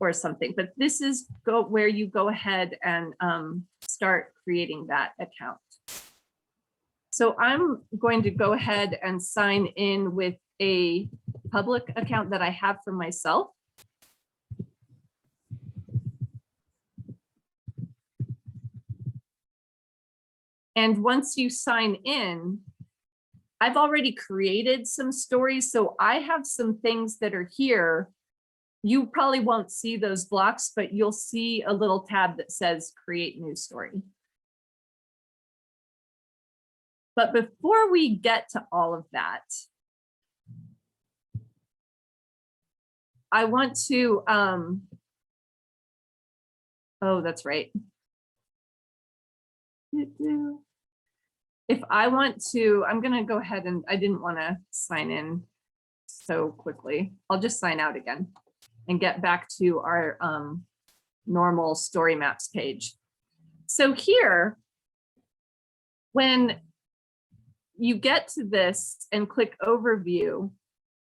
or something, but this is where you go ahead and start creating that account. So I'm going to go ahead and sign in with a public account that I have for myself. And once you sign in, I've already created some stories. So I have some things that are here. You probably won't see those blocks, but you'll see a little tab that says create new story. But before we get to all of that, I want to, oh, that's right. If I want to, I'm going to go ahead and I didn't want to sign in so quickly. I'll just sign out again and get back to our normal StoryMaps page. So here, when you get to this and click overview,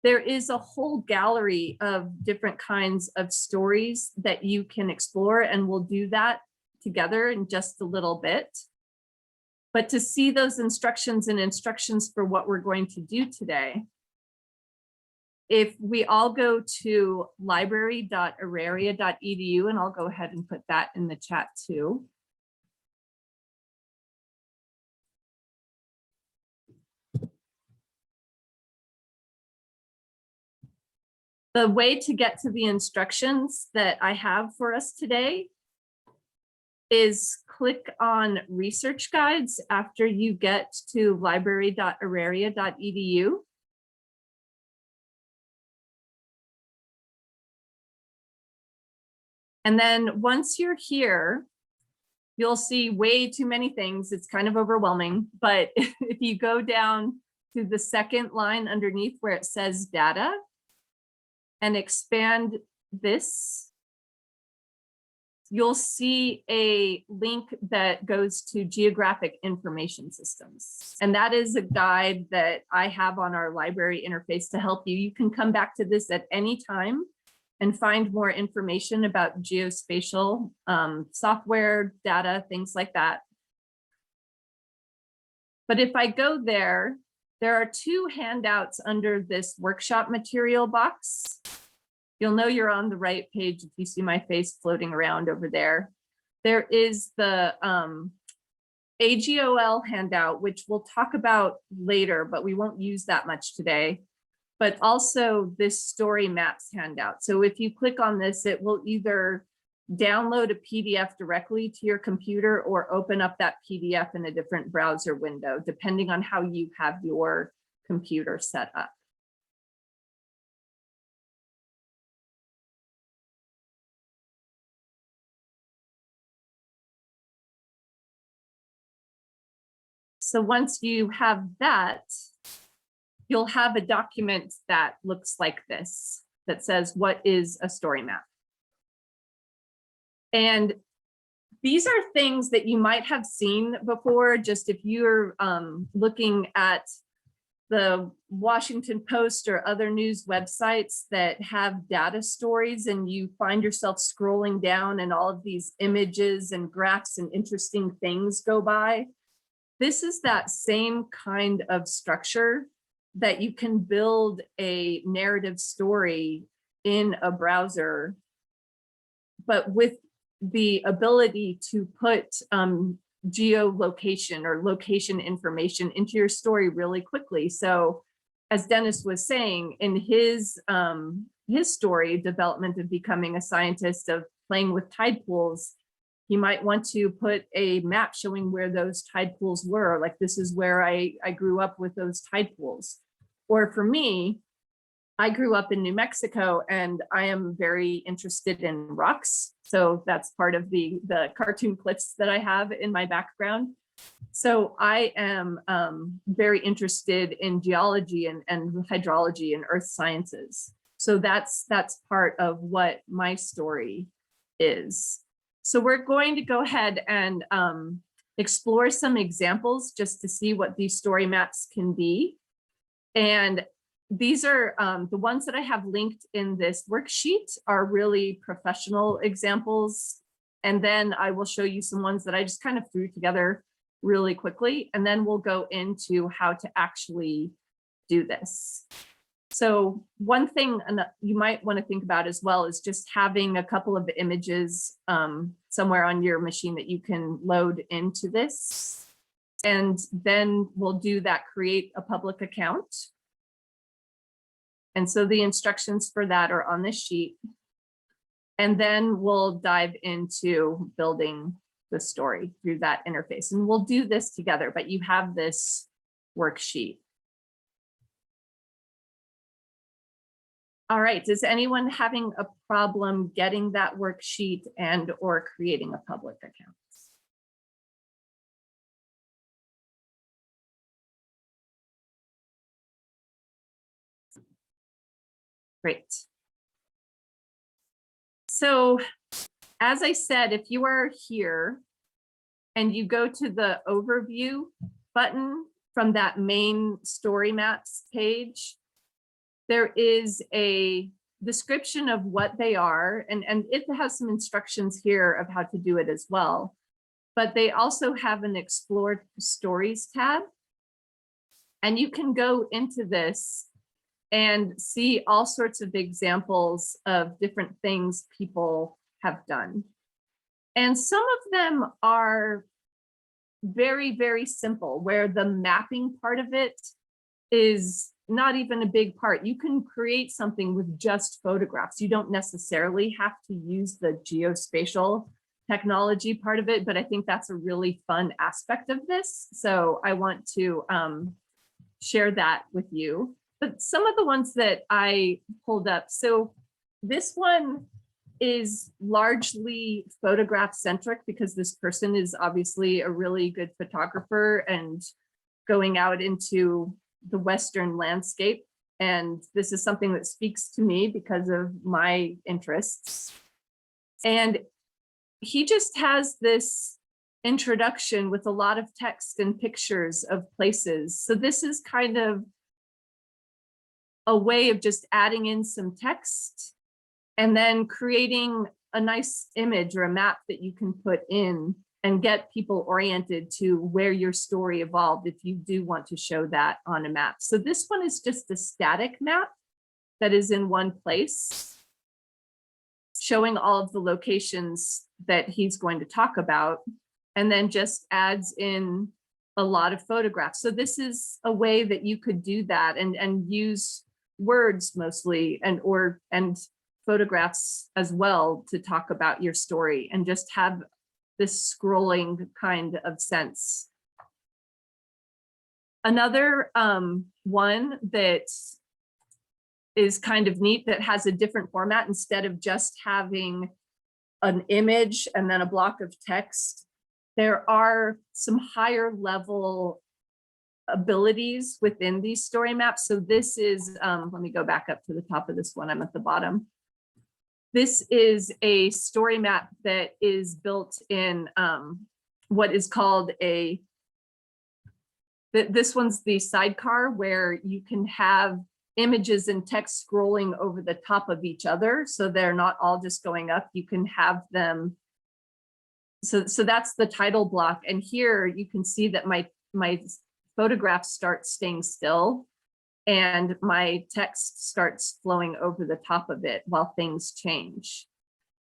there is a whole gallery of different kinds of stories that you can explore, and we'll do that together in just a little bit. But to see those instructions and instructions for what we're going to do today, if we all go to library.auraria.edu, and I'll go ahead and put that in the chat too. The way to get to the instructions that I have for us today is click on research guides after you get to library.auraria.edu. And then once you're here, you'll see way too many things. It's kind of overwhelming, but if you go down to the second line underneath where it says data and expand this, you'll see a link that goes to geographic information systems. And that is a guide that I have on our library interface to help you. You can come back to this at any time and find more information about geospatial software, data, things like that. But if I go there, there are two handouts under this workshop material box. You'll know you're on the right page if you see my face floating around over there. There is the AGOL handout, which we'll talk about later, but we won't use that much today. But also this StoryMaps handout. So if you click on this, it will either download a PDF directly to your computer or open up that PDF in a different browser window, depending on how you have your computer set up. So once you have that, you'll have a document that looks like this, that says, what is a story map? And these are things that you might have seen before, just if you're looking at the Washington Post or other news websites that have data stories and you find yourself scrolling down and all of these images and graphs and interesting things go by. This is that same kind of structure that you can build a narrative story in a browser, but with the ability to put geolocation or location information into your story really quickly. So as Dennis was saying, in his story, Development of Becoming a Scientist, of playing with tide pools, you might want to put a map showing where those tide pools were. Like, this is where I grew up with those tide pools. Or for me, I grew up in New Mexico and I am very interested in rocks. So that's part of the cartoon clips that I have in my background. So I am very interested in geology and hydrology and earth sciences. So that's part of what my story is. So we're going to go ahead and explore some examples just to see what these story maps can be. And these are the ones that I have linked in this worksheet are really professional examples. And then I will show you some ones that I just kind of threw together really quickly. And then we'll go into how to actually do this. So one thing you might want to think about as well is just having a couple of images somewhere on your machine that you can load into this. And then we'll do that, create a public account. And so the instructions for that are on this sheet. And then we'll dive into building the story through that interface. And we'll do this together, but you have this worksheet. All right, is anyone having a problem getting that worksheet and or creating a public account? Great. So as I said, if you are here and you go to the overview button from that main StoryMaps page, there is a description of what they are, and it has some instructions here of how to do it as well. But they also have an Explore Stories tab. And you can go into this and see all sorts of examples of different things people have done. And some of them are very, very simple, where the mapping part of it is not even a big part. You can create something with just photographs. You don't necessarily have to use the geospatial technology part of it, but I think that's a really fun aspect of this. So I want to share that with you. But some of the ones that I pulled up, so this one is largely photograph centric because this person is obviously a really good photographer and going out into the Western landscape. And this is something that speaks to me because of my interests. And he just has this introduction with a lot of text and pictures of places. So this is kind of a way of just adding in some text and then creating a nice image or a map that you can put in and get people oriented to where your story evolved if you do want to show that on a map. So this one is just a static map that is in one place, showing all of the locations that he's going to talk about, and then just adds in a lot of photographs. So this is a way that you could do that and use words mostly and photographs as well to talk about your story and just have this scrolling kind of sense. Another one that is kind of neat that has a different format, instead of just having an image and then a block of text, there are some higher level abilities within these story maps. So this is, let me go back up to the top of this one, I'm at the bottom. This is a story map that is built in what is called this one's the sidecar, where you can have images and text scrolling over the top of each other. So they're not all just going up. You can have them. So that's the title block. And here you can see that my photographs start staying still and my text starts flowing over the top of it while things change.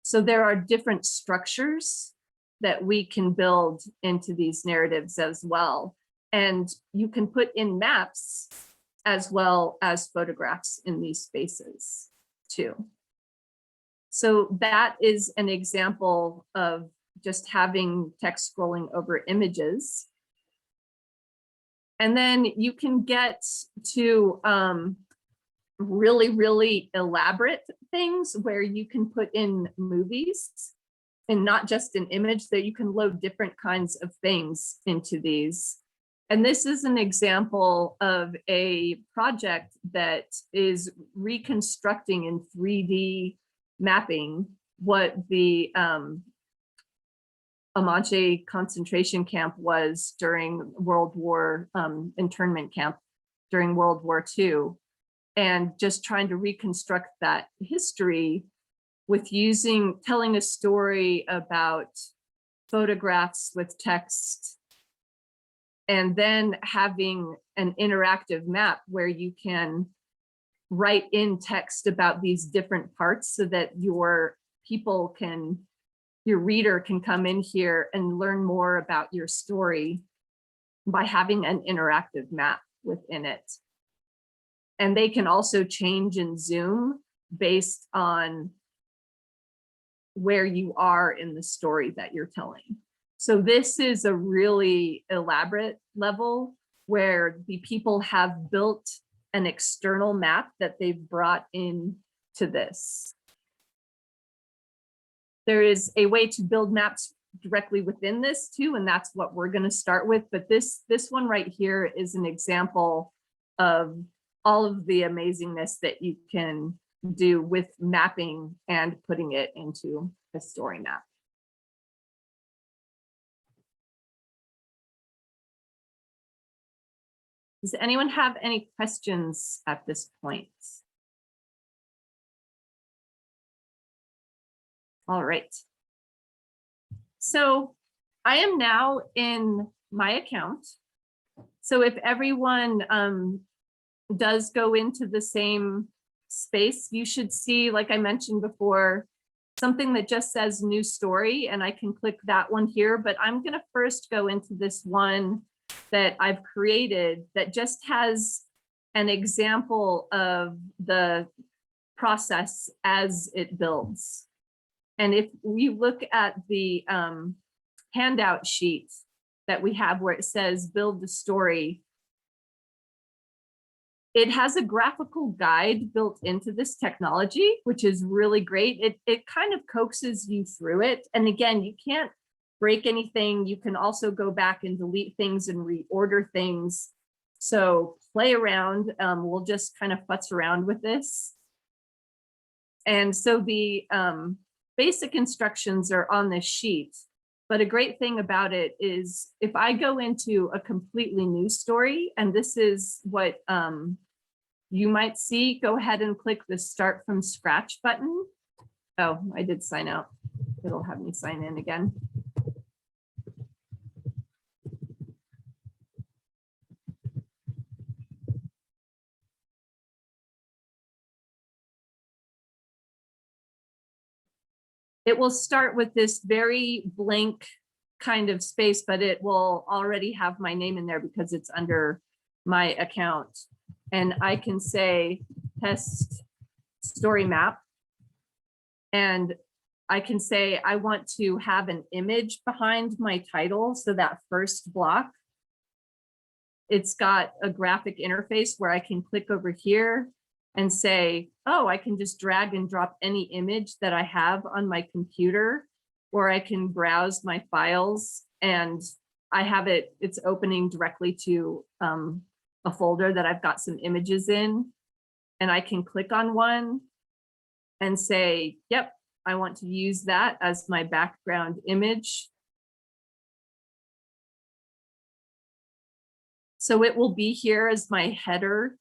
So there are different structures that we can build into these narratives as well. And you can put in maps as well as photographs in these spaces too. So that is an example of just having text scrolling over images. And then you can get to really, really elaborate things where you can put in movies and not just an image, that you can load different kinds of things into these. And this is an example of a project that is reconstructing in 3D mapping what the Amanche concentration camp was during World War, internment camp during World War II. and just trying to reconstruct that history with telling a story about photographs with text, and then having an interactive map where you can write in text about these different parts so that your reader can come in here and learn more about your story by having an interactive map within it. And they can also change in zoom based on where you are in the story that you're telling. So this is a really elaborate level where the people have built an external map that they've brought in to this. There is a way to build maps directly within this too, and that's what we're going to start with. But this one right here is an example of all of the amazingness that you can do with mapping and putting it into a story map. Does anyone have any questions at this point? All right. So I am now in my account. So if everyone does go into the same space, you should see, like I mentioned before, something that just says new story, and I can click that one here, but I'm going to first go into this one that I've created that just has an example of the process as it builds. And if we look at the handout sheet that we have where it says build the story, it has a graphical guide built into this technology, which is really great. It kind of coaxes you through it. And again, you can't break anything. You can also go back and delete things and reorder things. So play around. We'll just kind of futz around with this. And so the basic instructions are on this sheet. But a great thing about it is if I go into a completely new story, and this is what you might see, go ahead and click the start from scratch button. Oh, I did sign out. It'll have me sign in again. It will start with this very blank kind of space, but it will already have my name in there because it's under my account. And I can say test story map. And I can say I want to have an image behind my title. So that first block, it's got a graphic interface where I can click over here and say, oh, I can just drag and drop any image that I have on my computer, or I can browse my files and I have it's opening directly to a folder that I've got some images in, and I can click on one and say, yep, I want to use that as my background image. So it will be here as my header.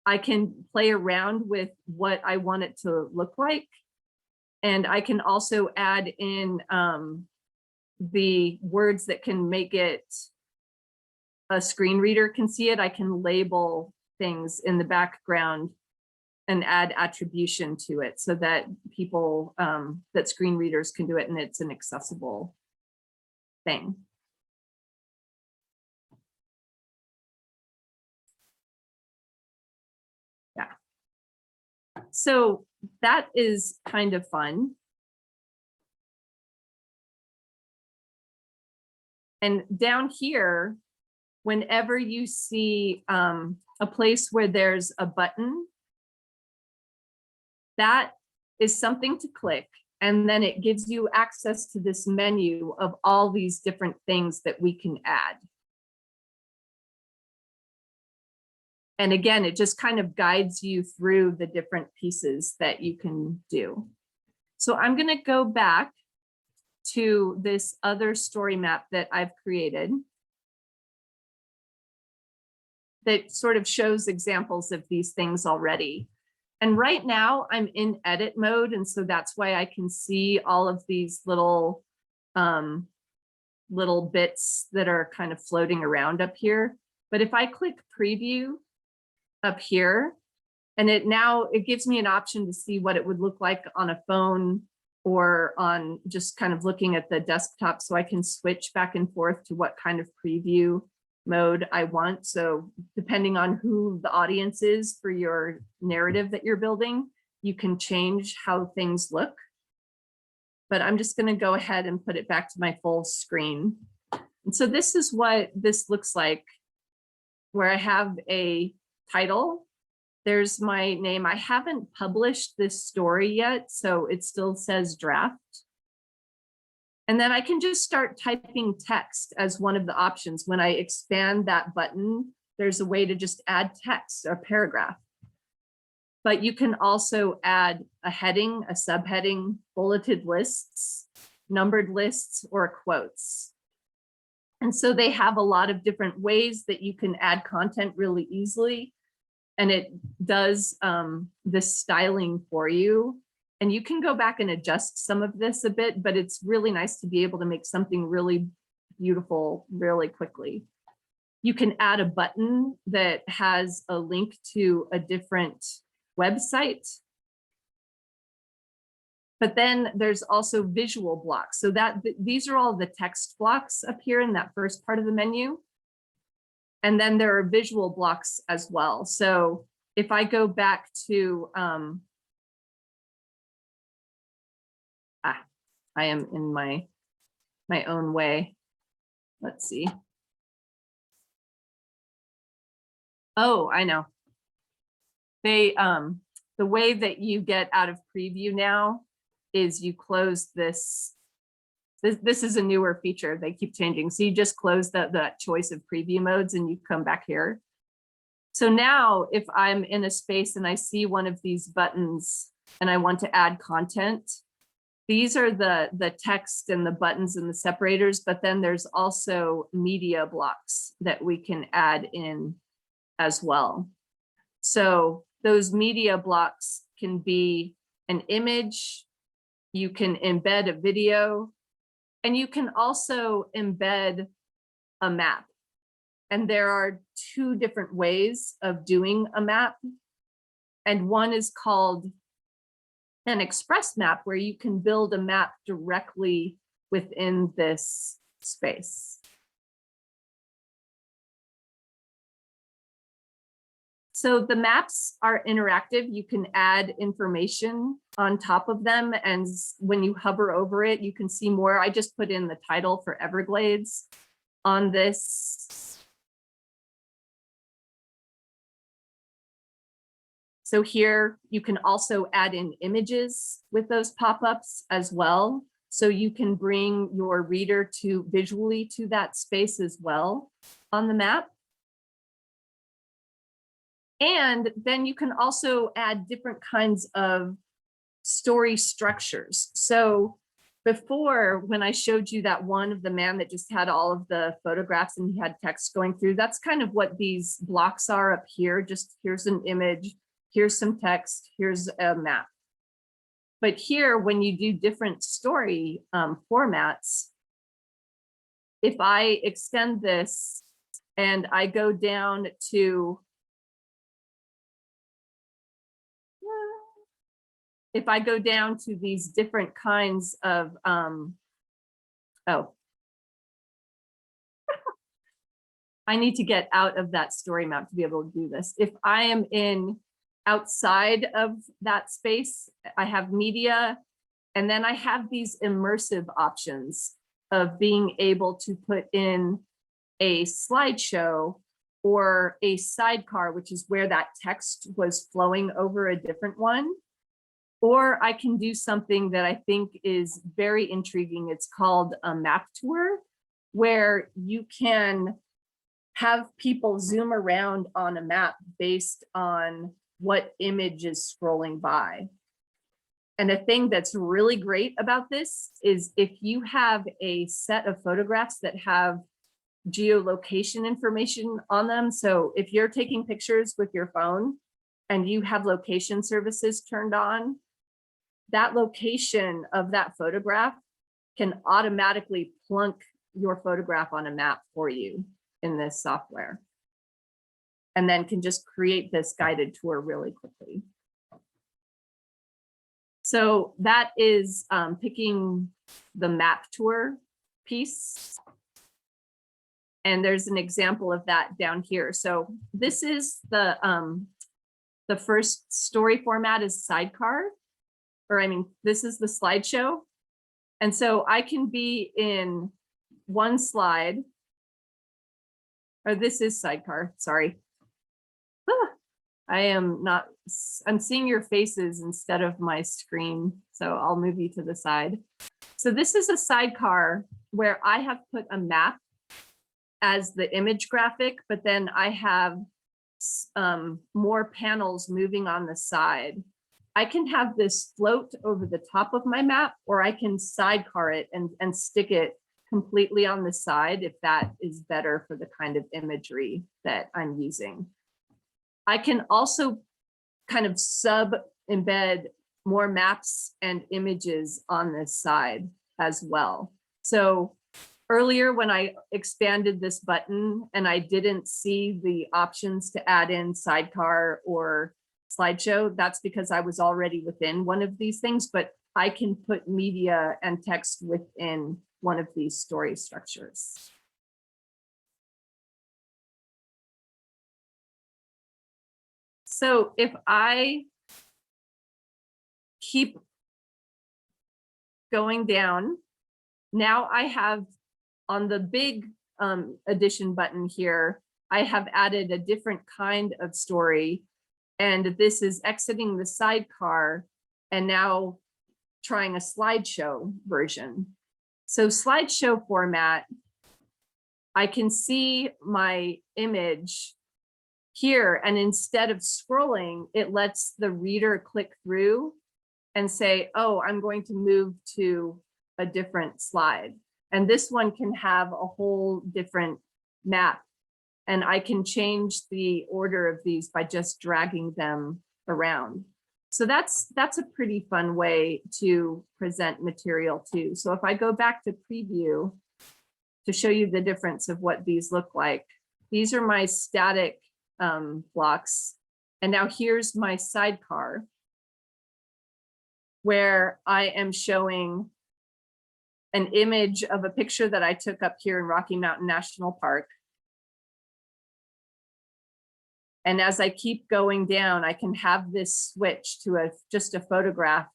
I can play around with what I want it to look like. And I can also add in the words that can make it a screen reader can see it. I can label things in the background and add attribution to it so that people, that screen readers can do it and it's an accessible thing. Yeah. So that is kind of fun. And down here, whenever you see a place where there's a button, that is something to click. And then it gives you access to this menu of all these different things that we can add. And again, it just kind of guides you through the different pieces that you can do. So I'm going to go back to this other story map that I've created. that sort of shows examples of these things already. And right now I'm in edit mode. And so that's why I can see all of these little bits that are kind of floating around up here. But if I click preview up here, and it gives me an option to see what it would look like on a phone or on just kind of looking at the desktop, so I can switch back and forth to what kind of preview mode I want. So depending on who the audience is for your narrative that you're building, you can change how things look. But I'm just going to go ahead and put it back to my full screen. And so this is what this looks like, where I have a title. There's my name. I haven't published this story yet, so it still says draft. And then I can just start typing text as one of the options. When I expand that button, there's a way to just add text or paragraph. But you can also add a heading, a subheading, bulleted lists, numbered lists, or quotes. And so they have a lot of different ways that you can add content really easily. And it does this styling for you. And you can go back and adjust some of this a bit, but it's really nice to be able to make something really beautiful really quickly. You can add a button that has a link to a different website. But then there's also visual blocks. So that these are all the text blocks up here in that first part of the menu. And then there are visual blocks as well. So if I go back to, I am in my own way. Let's see. Oh, I know. They, the way that you get out of preview now is you close this. This is a newer feature. They keep changing. So you just close the choice of preview modes and you come back here. So now if I'm in a space and I see one of these buttons and I want to add content, these are the text and the buttons and the separators, but then there's also media blocks that we can add in as well. So those media blocks can be an image, you can embed a video, and you can also embed a map. And there are two different ways of doing a map. And one is called an express map, where you can build a map directly within this space. So the maps are interactive. You can add information on top of them. And when you hover over it, you can see more. I just put in the title for Everglades on this. So here you can also add in images with those pop-ups as well. So you can bring your reader to visually to that space as well on the map. And then you can also add different kinds of story structures. So before, when I showed you that one of the man that just had all of the photographs and he had text going through, that's kind of what these blocks are up here. Just here's an image, here's some text, here's a map. But here, when you do different story formats, if I extend this and I go down to, if I go down to these different kinds of, oh, I need to get out of that story map to be able to do this. If I am in outside of that space, I have media, and then I have these immersive options of being able to put in a slideshow or a sidecar, which is where that text was flowing over a different one. Or I can do something that I think is very intriguing. It's called a map tour, where you can have people zoom around on a map based on what image is scrolling by. And a thing that's really great about this is if you have a set of photographs that have geolocation information on them. So if you're taking pictures with your phone and you have location services turned on, that location of that photograph can automatically plunk your photograph on a map for you in this software. And then can just create this guided tour really quickly. So that is picking the map tour piece. And there's an example of that down here. So this is the first story format is sidecar, or I mean, this is the slideshow. And so I can be in one slide, or this is sidecar, sorry. I'm seeing your faces instead of my screen, so I'll move you to the side. So this is a sidecar where I have put a map as the image graphic, but then I have more panels moving on the side. I can have this float over the top of my map, or I can sidecar it and stick it completely on the side if that is better for the kind of imagery that I'm using. I can also kind of embed more maps and images on this side as well. So earlier when I expanded this button and I didn't see the options to add in sidecar or slideshow, that's because I was already within one of these things, but I can put media and text within one of these story structures. So if I keep going down, now I have on the big addition button here, I have added a different kind of story. And this is exiting the sidecar and now trying a slideshow version. So slideshow format, I can see my image here, and instead of scrolling, it lets the reader click through and say, oh, I'm going to move to a different slide. And this one can have a whole different map. And I can change the order of these by just dragging them around. So that's a pretty fun way to present material too. So if I go back to preview to show you the difference of what these look like, these are my static blocks. And now here's my sidecar where I am showing an image of a picture that I took up here in Rocky Mountain National Park. And as I keep going down, I can have this switch to just a photograph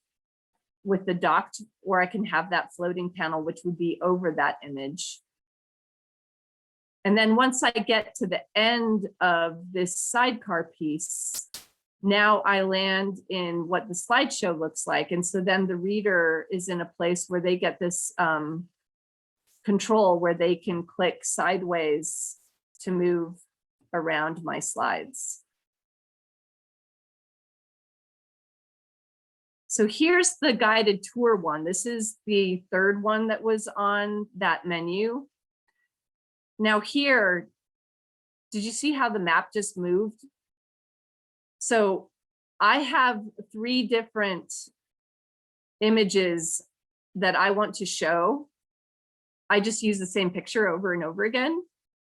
with the docked, or I can have that floating panel, which would be over that image. And then once I get to the end of this sidecar piece, now I land in what the slideshow looks like. And so then the reader is in a place where they get this control where they can click sideways to move around my slides. So here's the guided tour one. This is the third one that was on that menu. Now here, did you see how the map just moved? So I have 3 different images that I want to show. I just use the same picture over and over again.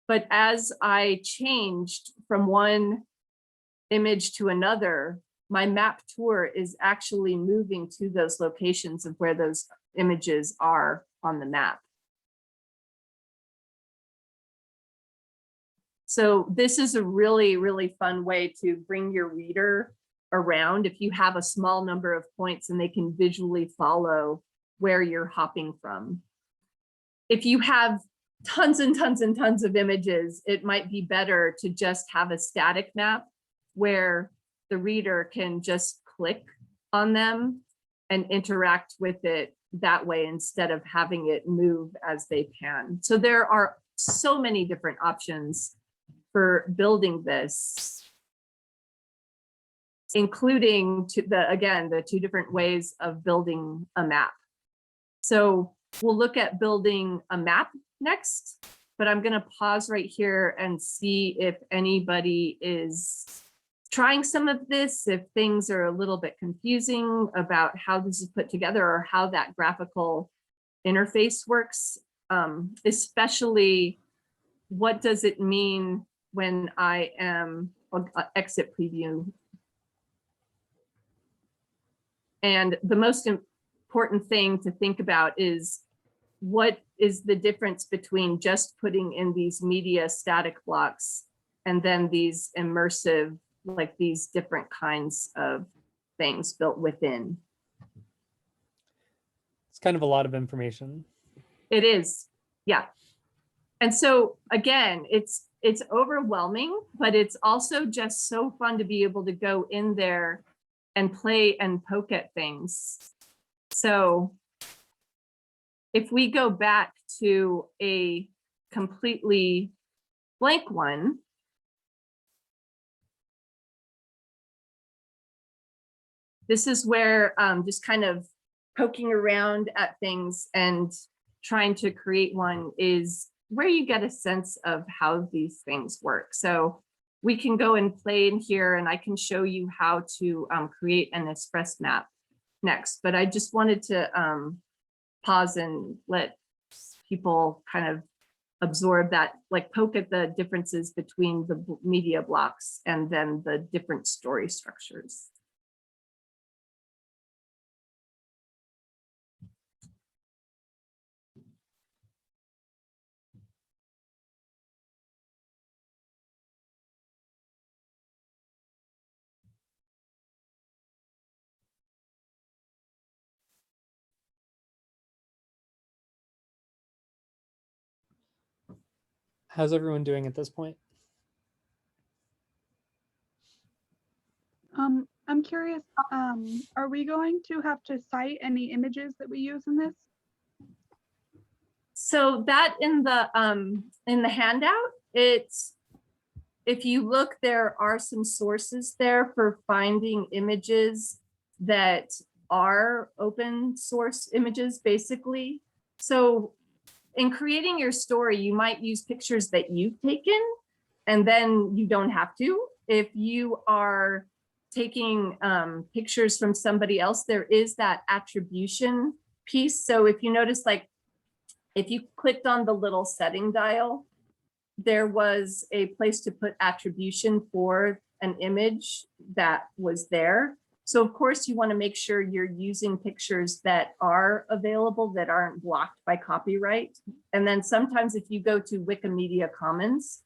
But as I changed from one image to another, my map tour is actually moving to those locations of where those images are on the map. So this is a really, really fun way to bring your reader around if you have a small number of points and they can visually follow where you're hopping from. If you have tons and tons and tons of images, it might be better to just have a static map where the reader can just click on them and interact with it that way instead of having it move as they pan. So there are so many different options for building this, including the 2 different ways of building a map. So we'll look at building a map next. but I'm gonna pause right here and see if anybody is trying some of this, if things are a little bit confusing about how this is put together or how that graphical interface works, especially what does it mean when I am exit preview. And the most important thing to think about is what is the difference between just putting in these media static blocks and then these immersive, like these different kinds of things built within. It's kind of a lot of information. It is, yeah. And so again, it's overwhelming, but it's also just so fun to be able to go in there and play and poke at things. So if we go back to a completely blank one, this is where just kind of poking around at things and trying to create one is where you get a sense of how these things work. So we can go and play in here and I can show you how to create an express map next, but I just wanted to pause and let people kind of absorb that, like poke at the differences between the media blocks and then the different story structures. How's everyone doing at this point? I'm curious, are we going to have to cite any images that we use in this? So that in the handout, it's, if you look, there are some sources there for finding images that are open source images, basically. So in creating your story, you might use pictures that you've taken, and then you don't have to. If you are taking pictures from somebody else, there is that attribution piece. So if you notice, like, if you clicked on the little setting dial, there was a place to put attribution for an image that was there. So of course you want to make sure you're using pictures that are available, that aren't blocked by copyright. And then sometimes if you go to Wikimedia Commons,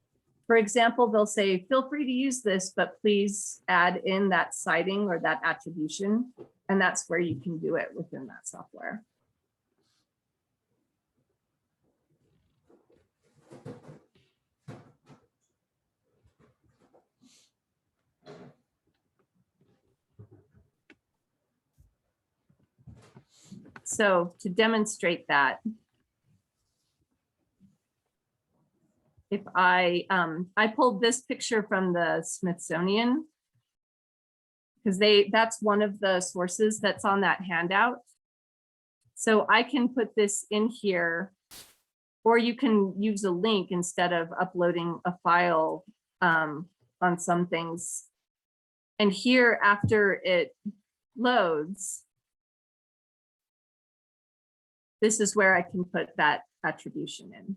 for example, they'll say, feel free to use this, but please add in that citing or that attribution. And that's where you can do it within that software. So to demonstrate that, if I pulled this picture from the Smithsonian, because that's one of the sources that's on that handout. So I can put this in here, or you can use a link instead of uploading a file on some things. And here, after it loads, this is where I can put that attribution in.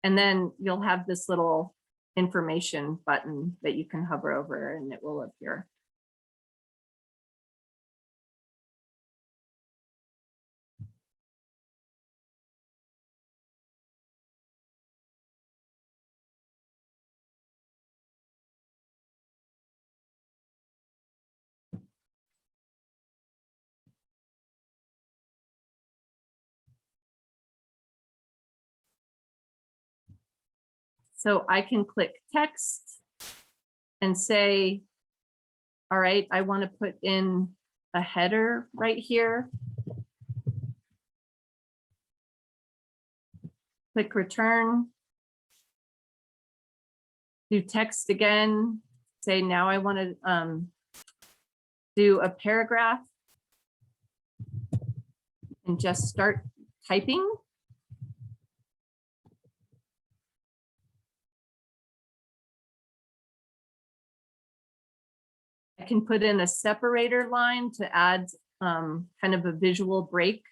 And then you'll have this little information button that you can hover over and it will appear. So I can click text and say, all right, I want to put in a header right here. click return. Do text again, say now I want to do a paragraph and just start typing. I can put in a separator line to add kind of a visual break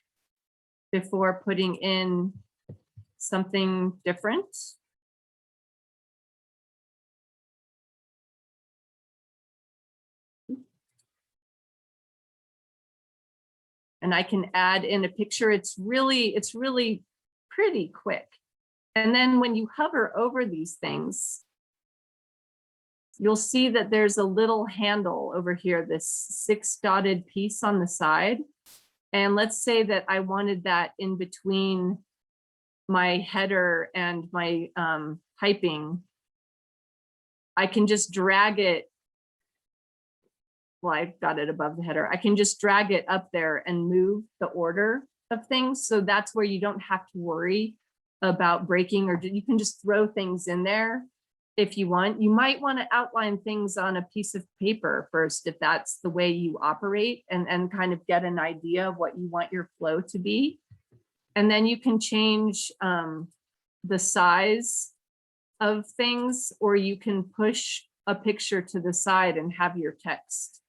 before putting in something different. And I can add in a picture. It's really pretty quick. And then when you hover over these things, you'll see that there's a little handle over here, this 6 dotted piece on the side. And let's say that I wanted that in between my header and my typing. I can just drag it. Well, I've got it above the header. I can just drag it up there and move the order of things. So that's where you don't have to worry about breaking, or you can just throw things in there if you want. You might want to outline things on a piece of paper first, if that's the way you operate, and kind of get an idea of what you want your flow to be. And then you can change the size of things, or you can push a picture to the side and have your text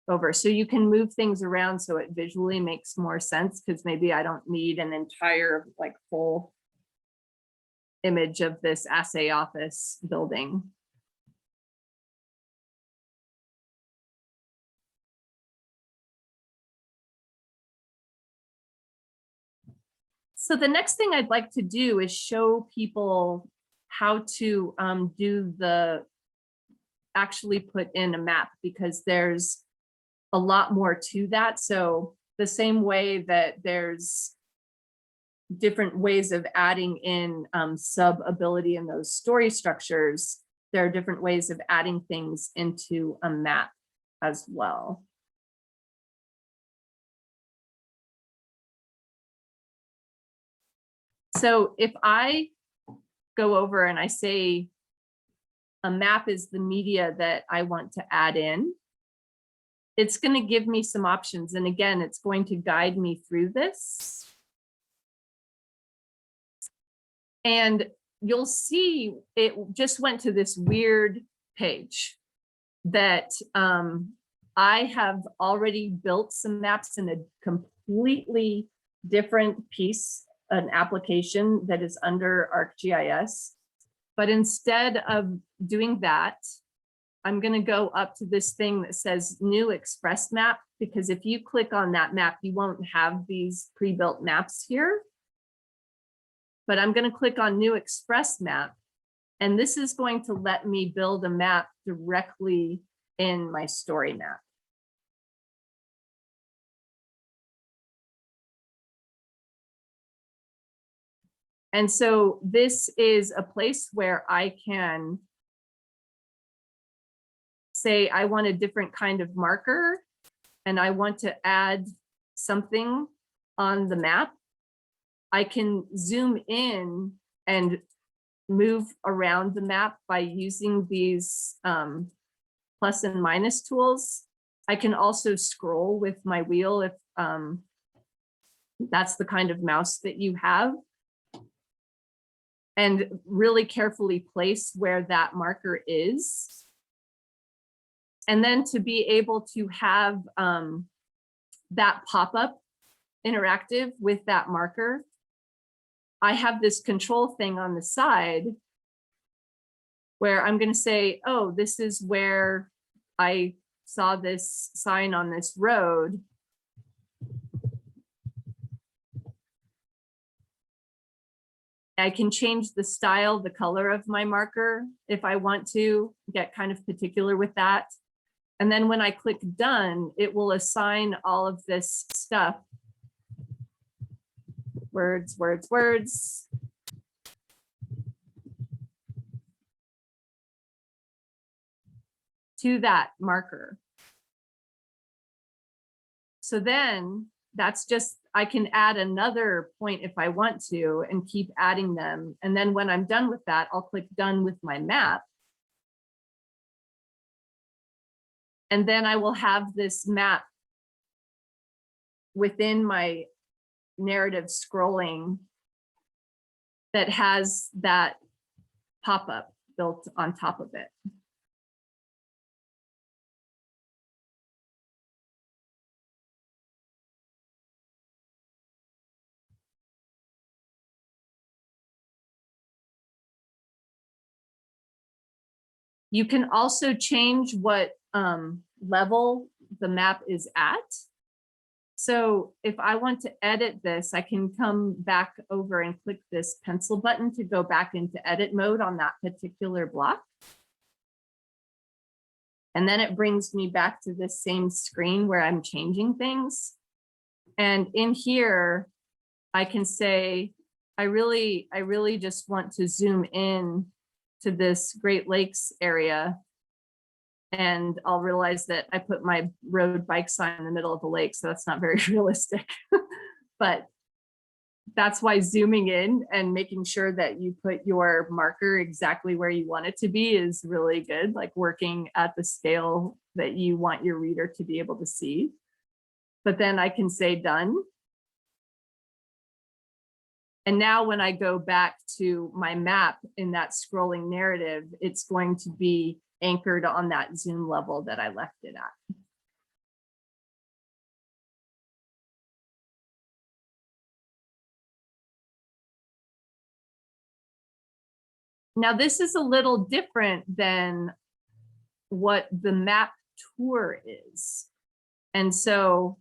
over. So you can move things around so it visually makes more sense, because maybe I don't need an entire like full image of this assay office building. So the next thing I'd like to do is show people how to actually put in a map, because there's a lot more to that. So the same way that there's different ways of adding in sub ability in those story structures, there are different ways of adding things into a map as well. So if I go over and I say a map is the media that I want to add in, it's going to give me some options. And again, it's going to guide me through this. And you'll see it just went to this weird page that I have already built some maps in a completely different piece, an application that is under ArcGIS. But instead of doing that, I'm going to go up to this thing that says new express map, because if you click on that map, you won't have these pre-built maps here. But I'm going to click on new express map, and this is going to let me build a map directly in my story map. And so this is a place where I can say I want a different kind of marker and I want to add something on the map. I can zoom in and move around the map by using these plus and minus tools. I can also scroll with my wheel if that's the kind of mouse that you have, and really carefully place where that marker is. And then to be able to have that pop-up interactive with that marker, I have this control thing on the side where I'm going to say, oh, this is where I saw this sign on this road. I can change the style, the color of my marker if I want to get kind of particular with that. And then when I click done, it will assign all of this stuff. Words, words, words. To that marker. So then that's just, I can add another point if I want to and keep adding them. And then when I'm done with that, I'll click done with my map. And then I will have this map within my narrative scrolling that has that pop-up built on top of it. You can also change what level the map is at. So if I want to edit this, I can come back over and click this pencil button to go back into edit mode on that particular block. And then it brings me back to this same screen where I'm changing things. And in here, I can say, I really just want to zoom in to this Great Lakes area. And I'll realize that I put my road bike sign in the middle of the lake, so that's not very realistic. But that's why zooming in and making sure that you put your marker exactly where you want it to be is really good, like working at the scale that you want your reader to be able to see. But then I can say done. And now when I go back to my map in that scrolling narrative, it's going to be anchored on that zoom level that I left it at. Now this is a little different than what the map tour is. And so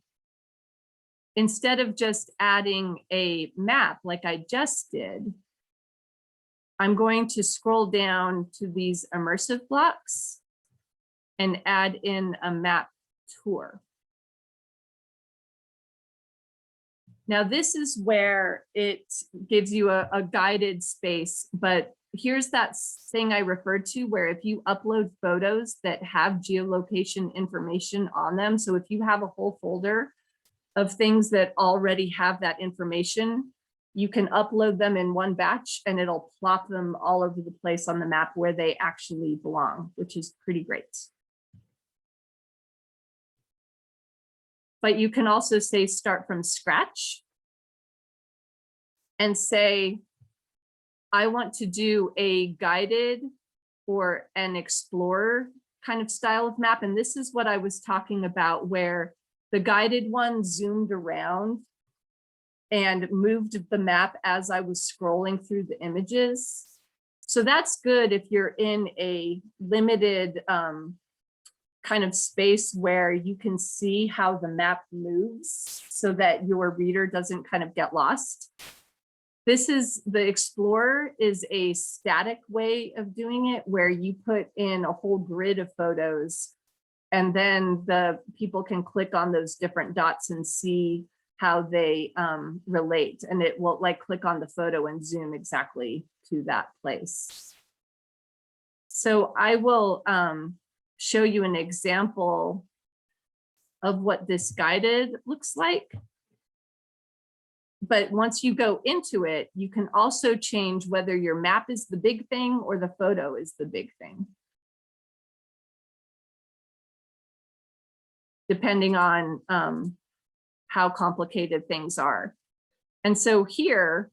instead of just adding a map like I just did, I'm going to scroll down to these immersive blocks and add in a map tour. Now this is where it gives you a guided space, but here's that thing I referred to where if you upload photos that have geolocation information on them, so if you have a whole folder of things that already have that information, you can upload them in one batch and it'll plop them all over the place on the map where they actually belong, which is pretty great. But you can also say start from scratch and say, I want to do a guided or an explorer kind of style of map. And this is what I was talking about, where the guided one zoomed around and moved the map as I was scrolling through the images. So that's good if you're in a limited kind of space where you can see how the map moves so that your reader doesn't kind of get lost. This is, the Explorer is a static way of doing it where you put in a whole grid of photos and then the people can click on those different dots and see how they relate, and it will like click on the photo and zoom exactly to that place. So I will show you an example of what this guided looks like. But once you go into it, you can also change whether your map is the big thing or the photo is the big thing, depending on how complicated things are. And so here,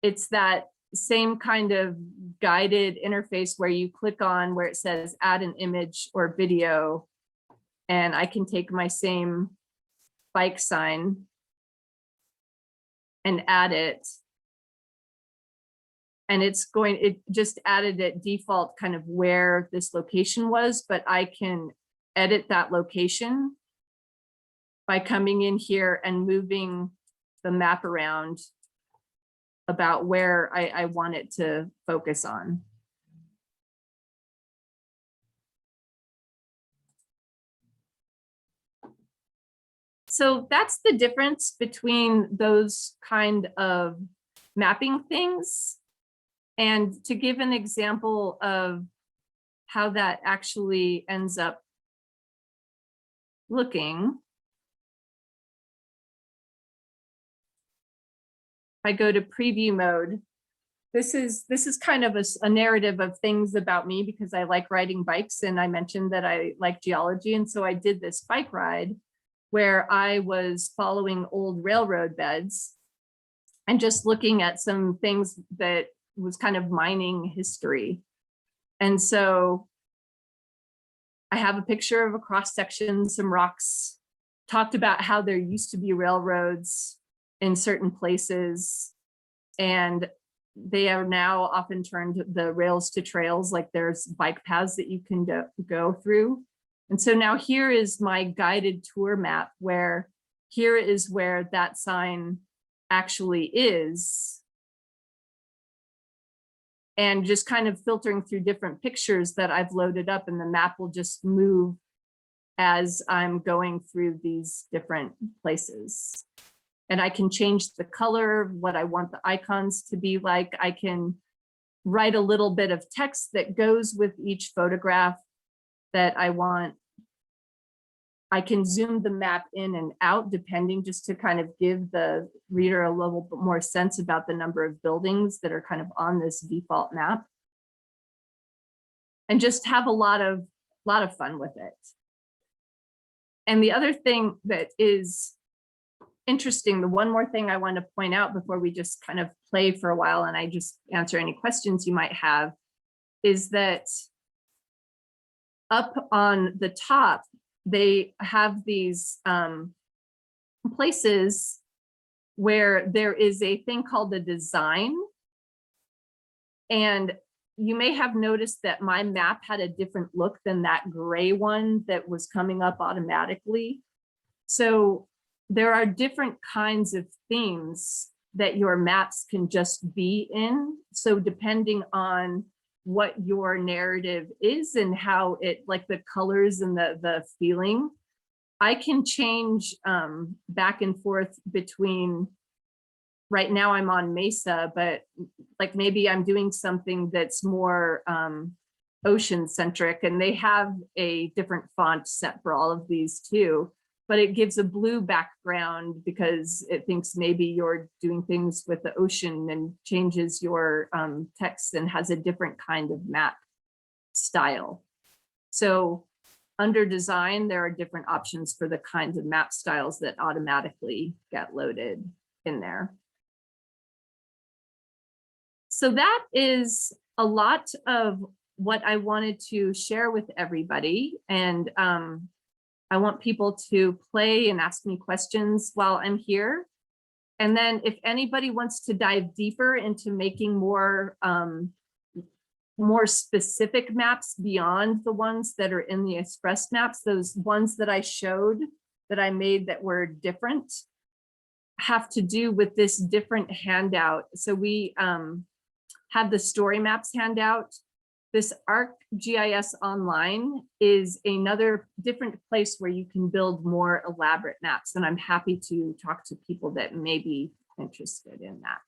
it's that same kind of guided interface where you click on where it says add an image or video, and I can take my same bike sign and add it. And it's going, it just added at default kind of where this location was, but I can edit that location by coming in here and moving the map around about where I want it to focus on. So that's the difference between those kind of mapping things. And to give an example of how that actually ends up looking, I go to preview mode, this is kind of a narrative of things about me because I like riding bikes, and I mentioned that I like geology. And so I did this bike ride where I was following old railroad beds and just looking at some things that was kind of mining history. And so I have a picture of a cross section, some rocks, talked about how there used to be railroads in certain places, and they are now often turned the rails to trails, like there's bike paths that you can go through. And so now here is my guided tour map, where here is where that sign actually is. And just kind of filtering through different pictures that I've loaded up, and the map will just move as I'm going through these different places. And I can change the color, what I want the icons to be like. I can write a little bit of text that goes with each photograph that I want. I can zoom the map in and out depending, just to kind of give the reader a little bit more sense about the number of buildings that are kind of on this default map. And just have a lot of fun with it. And the other thing that is interesting, the one more thing I want to point out before we just kind of play for a while and I just answer any questions you might have, is that up on the top, they have these places where there is a thing called the design. And you may have noticed that my map had a different look than that gray one that was coming up automatically. So there are different kinds of themes that your maps can just be in. So depending on what your narrative is and how it, like the colors and the feeling, I can change back and forth between, right now I'm on Mesa, but like maybe I'm doing something that's more ocean centric, and they have a different font set for all of these too, but it gives a blue background because it thinks maybe you're doing things with the ocean, and changes your text and has a different kind of map style. So under design, there are different options for the kinds of map styles that automatically get loaded in there. So that is a lot of what I wanted to share with everybody. And I want people to play and ask me questions while I'm here. And then if anybody wants to dive deeper into making more specific maps beyond the ones that are in the Express maps, those ones that I showed that I made that were different have to do with this different handout. So we have the StoryMaps handout. This ArcGIS Online is another different place where you can build more elaborate maps. And I'm happy to talk to people that may be interested in that.